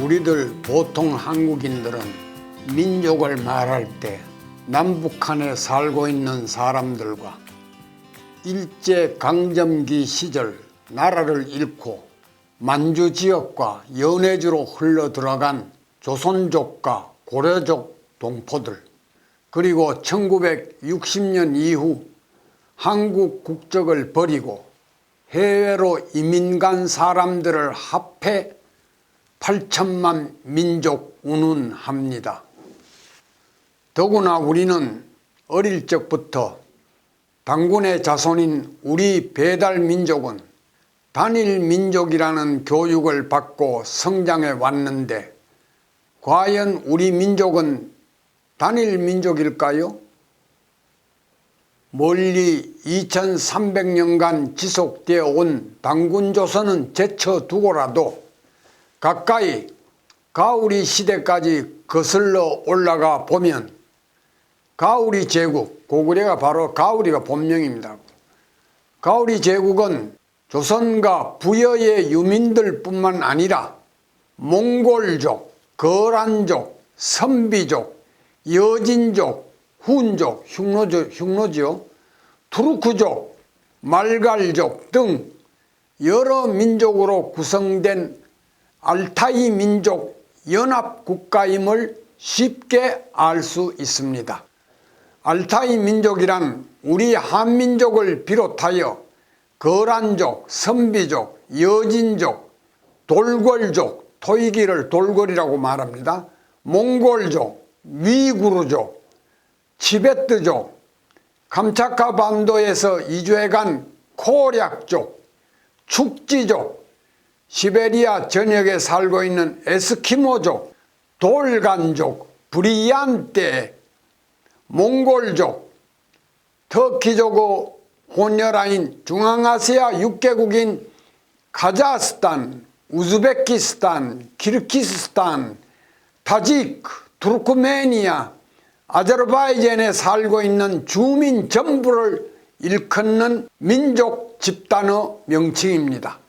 우리들 보통 한국인들은 민족을 말할 때 남북한에 살고 있는 사람들과 일제강점기 시절 나라를 잃고 만주 지역과 연해주로 흘러들어간 조선족과 고려족 동포들, 그리고 1960년 이후 한국 국적을 버리고 해외로 이민 간 사람들을 합해 8천만 민족 운운합니다. 더구나 우리는 어릴 적부터 당군의 자손인 우리 배달민족은 단일민족이라는 교육을 받고 성장해 왔는데, 과연 우리 민족은 단일민족일까요? 멀리 2300년간 지속되어 온 당군조선은 제쳐두고라도 가까이 가우리 시대까지 거슬러 올라가 보면 가우리 제국, 고구려가 바로 가우리가 본명입니다. 가우리 제국은 조선과 부여의 유민들 뿐만 아니라 몽골족, 거란족, 선비족, 여진족, 훈족, 흉노죠, 투르크족, 말갈족 등 여러 민족으로 구성된 알타이 민족 연합국가임을 쉽게 알 수 있습니다. 알타이 민족이란 우리 한민족을 비롯하여 거란족, 선비족, 여진족, 돌궐족, 토이기를 돌궐이라고 말합니다. 몽골족, 위구르족, 치베트족, 감차카 반도에서 이주해간 코략족, 축지족, 시베리아 전역에 살고 있는 에스키모족, 돌간족, 브리안떼, 몽골족, 터키족의 혼혈아인 중앙아시아 6개국인 카자흐스탄, 우즈베키스탄, 키르기스스탄, 타지크, 투르크메니아, 아제르바이잔에 살고 있는 주민 전부를 일컫는 민족 집단의 명칭입니다.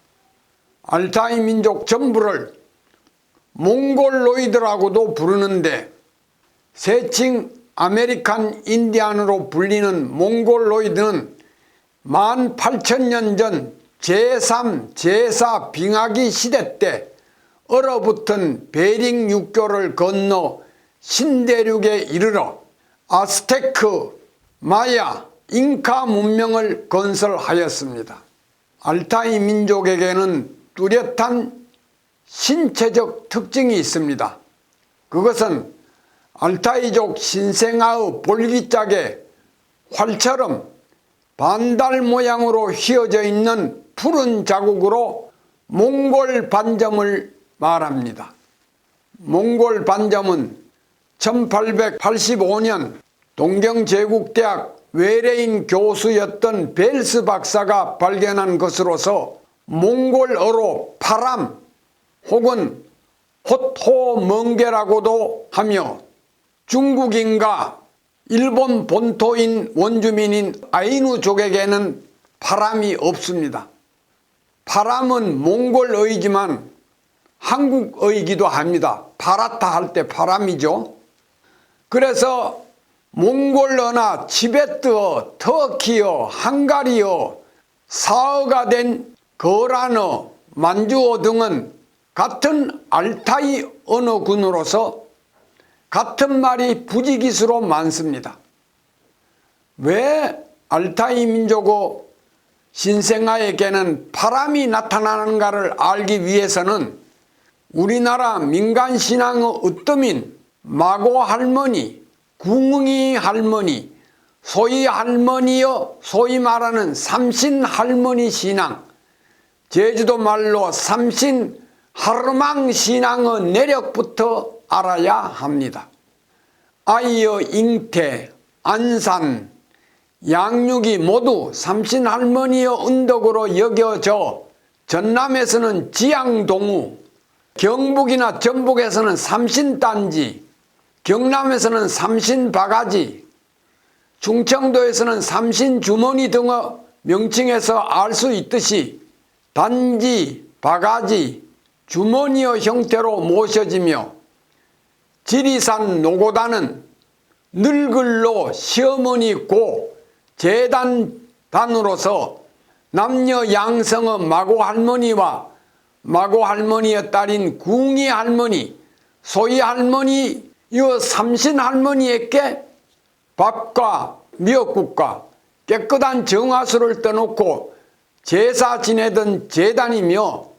알타이 민족 전부를 몽골로이드라고도 부르는데, 세칭 아메리칸 인디안으로 불리는 몽골로이드는 18,000년 전 제3, 제4 빙하기 시대 때 얼어붙은 베링 육교를 건너 신대륙에 이르러 아스테크, 마야, 잉카 문명을 건설하였습니다. 알타이 민족에게는 뚜렷한 신체적 특징이 있습니다. 그것은 알타이족 신생아의 볼기짝에 활처럼 반달 모양으로 휘어져 있는 푸른 자국으로 몽골 반점을 말합니다. 몽골 반점은 1885년 동경제국대학 외래인 교수였던 벨스 박사가 발견한 것으로서 몽골어로 파람 혹은 호토멍게라고도 하며, 중국인과 일본 본토인 원주민인 아이누족에게는 파람이 없습니다. 파람은 몽골어이지만 한국어이기도 합니다. 파라타 할 때 파람이죠. 그래서 몽골어나 치베트어, 터키어, 헝가리어, 사어가 된 거란어, 만주어 등은 같은 알타이 언어군으로서 같은 말이 부지기수로 많습니다. 왜 알타이 민족의 신생아에게는 파람이 나타나는가를 알기 위해서는 우리나라 민간신앙의 으뜸인 마고 할머니, 궁응이 할머니, 소희 할머니여 소위 말하는 삼신 할머니 신앙, 제주도 말로 삼신 하르망 신앙의 내력부터 알아야 합니다. 아이여 잉태, 안산, 양육이 모두 삼신 할머니의 은덕으로 여겨져 전남에서는 지양동우, 경북이나 전북에서는 삼신단지, 경남에서는 삼신바가지, 충청도에서는 삼신주머니 등의 명칭에서 알 수 있듯이 단지, 바가지, 주머니의 형태로 모셔지며 지리산 노고단은 늙을로 시어머니 고 재단단으로서 남녀 양성의 마고할머니와 마고할머니의 딸인 궁이할머니, 소이할머니, 이 삼신할머니에게 밥과 미역국과 깨끗한 정화수를 떠놓고 제사 지내던 재단이며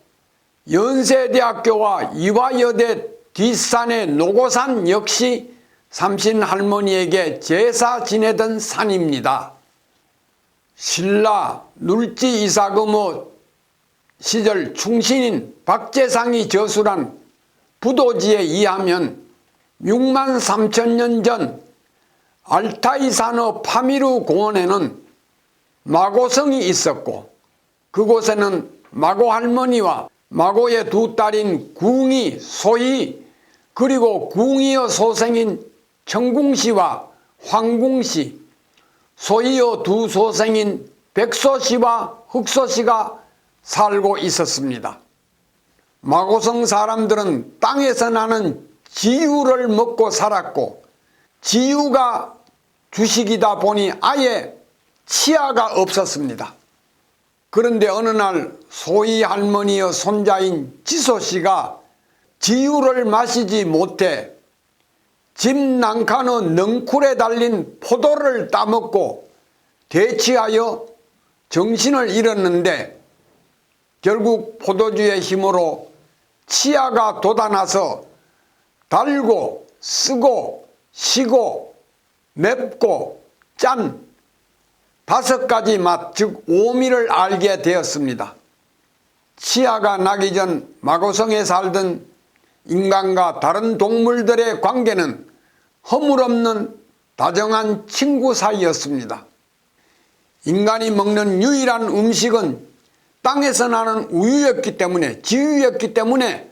연세대학교와 이화여대 뒷산의 노고산 역시 삼신할머니에게 제사 지내던 산입니다. 신라 눌지 이사금의 시절 충신인 박재상이 저술한 부도지에 의하면 6만 3천 년 전 알타이산의 파미르 공원에는 마고성이 있었고 그곳에는 마고할머니와 마고의 두 딸인 궁이, 소이, 그리고 궁이의 소생인 청궁씨와 황궁씨, 소이의 두 소생인 백소씨와 흑소씨가 살고 있었습니다. 마고성 사람들은 땅에서 나는 지유를 먹고 살았고 지유가 주식이다 보니 아예 치아가 없었습니다. 그런데 어느 날 소이 할머니의 손자인 지소씨가 지유를 마시지 못해 집 난칸의 넝쿨에 달린 포도를 따먹고 대치하여 정신을 잃었는데 결국 포도주의 힘으로 치아가 돋아나서 달고 쓰고 시고 맵고 짠 5가지 맛, 즉 오미를 알게 되었습니다. 치아가 나기 전 마고성에 살던 인간과 다른 동물들의 관계는 허물없는 다정한 친구 사이였습니다. 인간이 먹는 유일한 음식은 땅에서 나는 우유였기 때문에, 지유였기 때문에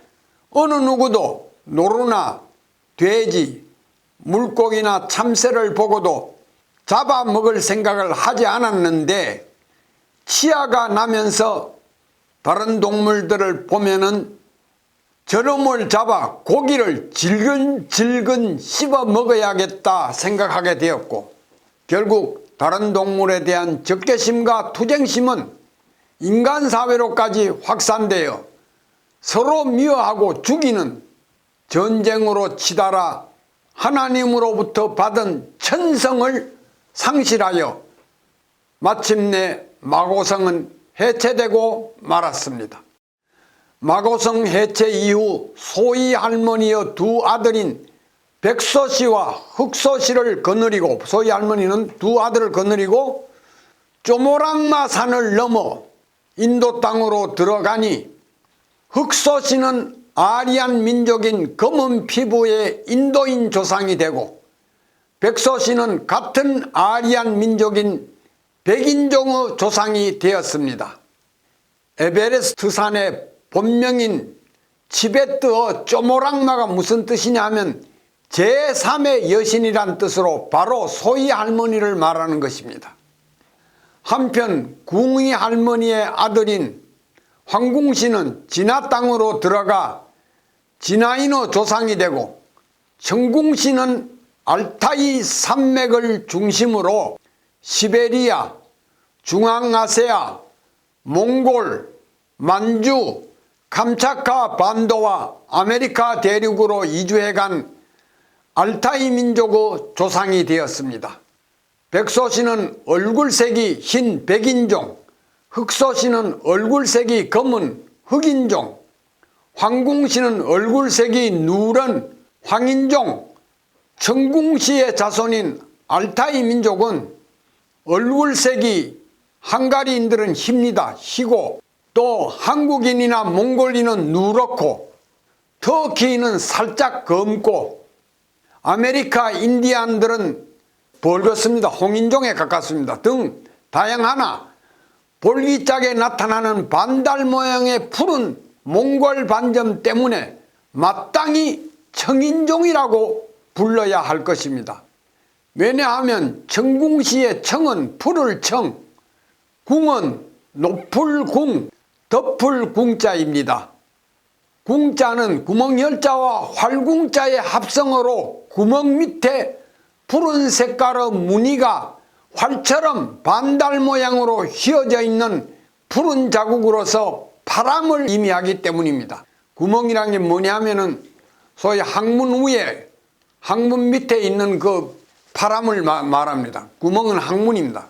어느 누구도 노루나 돼지, 물고기나 참새를 보고도 잡아먹을 생각을 하지 않았는데 치아가 나면서 다른 동물들을 보면은 저놈을 잡아 고기를 질근질근 씹어 먹어야겠다 생각하게 되었고 결국 다른 동물에 대한 적개심과 투쟁심은 인간 사회로까지 확산되어 서로 미워하고 죽이는 전쟁으로 치달아 하나님으로부터 받은 천성을 상실하여 마침내 마고성은 해체되고 말았습니다. 마고성 해체 이후 소이 할머니의 두 아들인 백소씨와 흑소씨를 거느리고 소이 할머니는 두 아들을 거느리고 쪼모랑마 산을 넘어 인도 땅으로 들어가니 흑소씨는 아리안 민족인 검은 피부의 인도인 조상이 되고 백소씨는 같은 아리안 민족인 백인종의 조상이 되었습니다. 에베레스트 산의 본명인 치베트어 쪼모랑마가 무슨 뜻이냐 하면 제3의 여신이란 뜻으로 바로 소이 할머니를 말하는 것입니다. 한편 궁이 할머니의 아들인 황궁씨는 진화 땅으로 들어가 진화인의 조상이 되고 청궁씨는 알타이 산맥을 중심으로 시베리아, 중앙아시아, 몽골, 만주, 감차카 반도와 아메리카 대륙으로 이주해간 알타이 민족의 조상이 되었습니다. 백소씨는 얼굴색이 흰 백인종, 흑소씨는 얼굴색이 검은 흑인종, 황궁씨는 얼굴색이 누런 황인종, 청궁씨의 자손인 알타이 민족은 얼굴색이 헝가리인들은 힙니다. 희고 또 한국인이나 몽골인은 누렇고 터키인은 살짝 검고 아메리카 인디안들은 벌겋습니다. 홍인종에 가깝습니다. 등 다양하나 볼기짝에 나타나는 반달 모양의 푸른 몽골 반점 때문에 마땅히 청인종이라고 불러야 할 것입니다. 왜냐하면 청궁시의 청은 푸를 청, 궁은 높을 궁, 덮을 궁자입니다. 궁자는 구멍열자와 활궁자의 합성어로 구멍 밑에 푸른 색깔의 무늬가 활처럼 반달 모양으로 휘어져 있는 푸른 자국으로서 바람을 의미하기 때문입니다. 구멍이란 게 뭐냐면은 소위 항문 위에, 항문 밑에 있는 그 바람을 말합니다. 구멍은 항문입니다.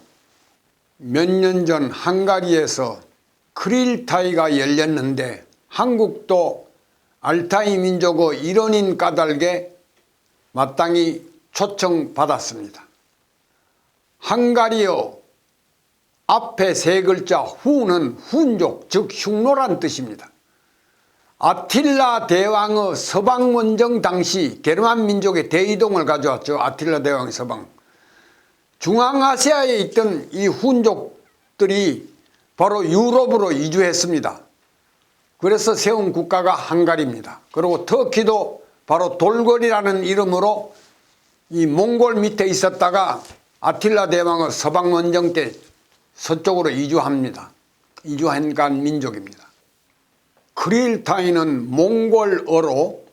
몇 년 전 헝가리에서 크릴타이가 열렸는데 한국도 알타이 민족의 일원인 까닭에 마땅히 초청받았습니다. 헝가리어 앞에 세 글자 후는 훈족, 즉 흉노란 뜻입니다. 아틸라 대왕의 서방 원정 당시 게르만 민족의 대이동을 가져왔죠. 아틸라 대왕의 서방. 중앙아시아에 있던 이 훈족들이 바로 유럽으로 이주했습니다. 그래서 세운 국가가 헝가리입니다. 그리고 터키도 바로 돌궐이라는 이름으로 이 몽골 밑에 있었다가 아틸라 대왕의 서방 원정 때 서쪽으로 이주합니다. 이주한 민족입니다. 크릴타이는 몽골어로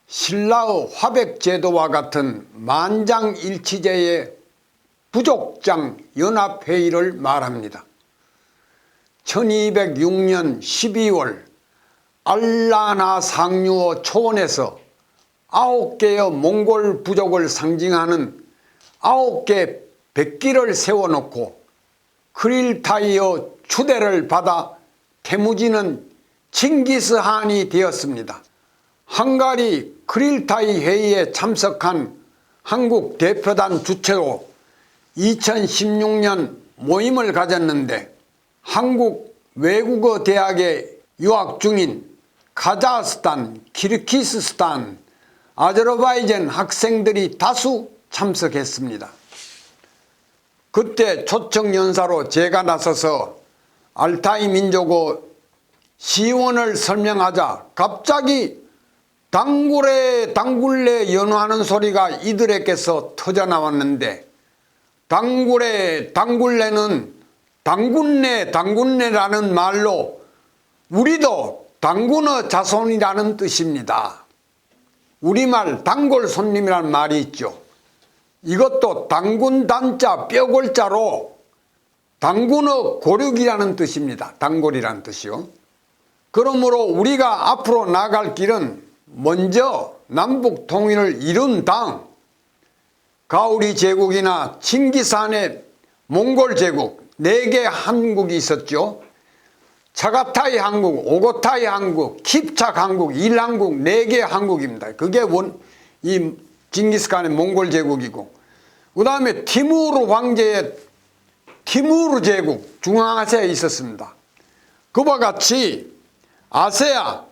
신라의 화백제도와 같은 만장일치제의 부족장 연합회의를 말합니다. 1206년 12월 알라나 상류어 초원에서 9개의 몽골 부족을 상징하는 9개 백기를 세워놓고 크릴타이의 추대를 받아 태무지는 칭기스한이 되었습니다. 헝가리 크릴타이 회의에 참석한 한국 대표단 주최로 2016년 모임을 가졌는데 한국 외국어 대학에 유학 중인 카자흐스탄, 키르기스스탄, 아제르바이잔 학생들이 다수 참석했습니다. 그때 초청 연사로 제가 나서서 알타이 민족의 시원을 설명하자 갑자기 당굴레 당굴레 연호하는 소리가 이들에게서 터져나왔는데 당굴레 당굴레는 당군네 당군네라는 말로 우리도 당군의 자손이라는 뜻입니다. 우리말 단골손님이라는 말이 있죠. 이것도 당군 단자 뼈골자로 당군의 고륙이라는 뜻입니다. 단골이라는 뜻이요. 그러므로 우리가 앞으로 나갈 길은 먼저 남북 통일을 이룬 당 가우리 제국이나 칭기스한의 몽골 제국 4개 한국이 있었죠. 차가타이 한국, 오고타이 한국, 킵착 한국, 일한국 4개 한국입니다. 그게 이 징기스칸의 몽골 제국이고, 그 다음에 티무르 황제의 티무르 제국 중앙아시아에 있었습니다. 그와 같이 아세아,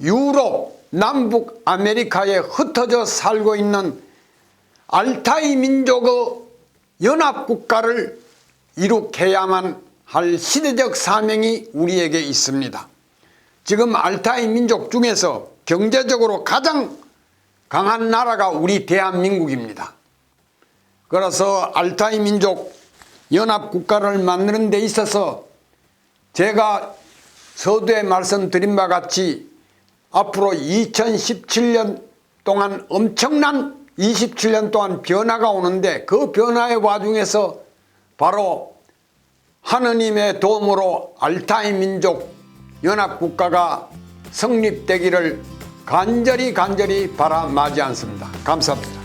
유럽, 남북 아메리카에 흩어져 살고 있는 알타이 민족의 연합국가를 이룩해야만 할 시대적 사명이 우리에게 있습니다. 지금 알타이 민족 중에서 경제적으로 가장 강한 나라가 우리 대한민국입니다. 그래서 알타이 민족 연합국가를 만드는 데 있어서 제가 서두에 말씀드린 바와 같이 앞으로 2017년 동안 엄청난 27년 동안 변화가 오는데 그 변화의 와중에서 바로 하느님의 도움으로 알타이 민족 연합국가가 성립되기를 간절히 바라 마지 않습니다. 감사합니다.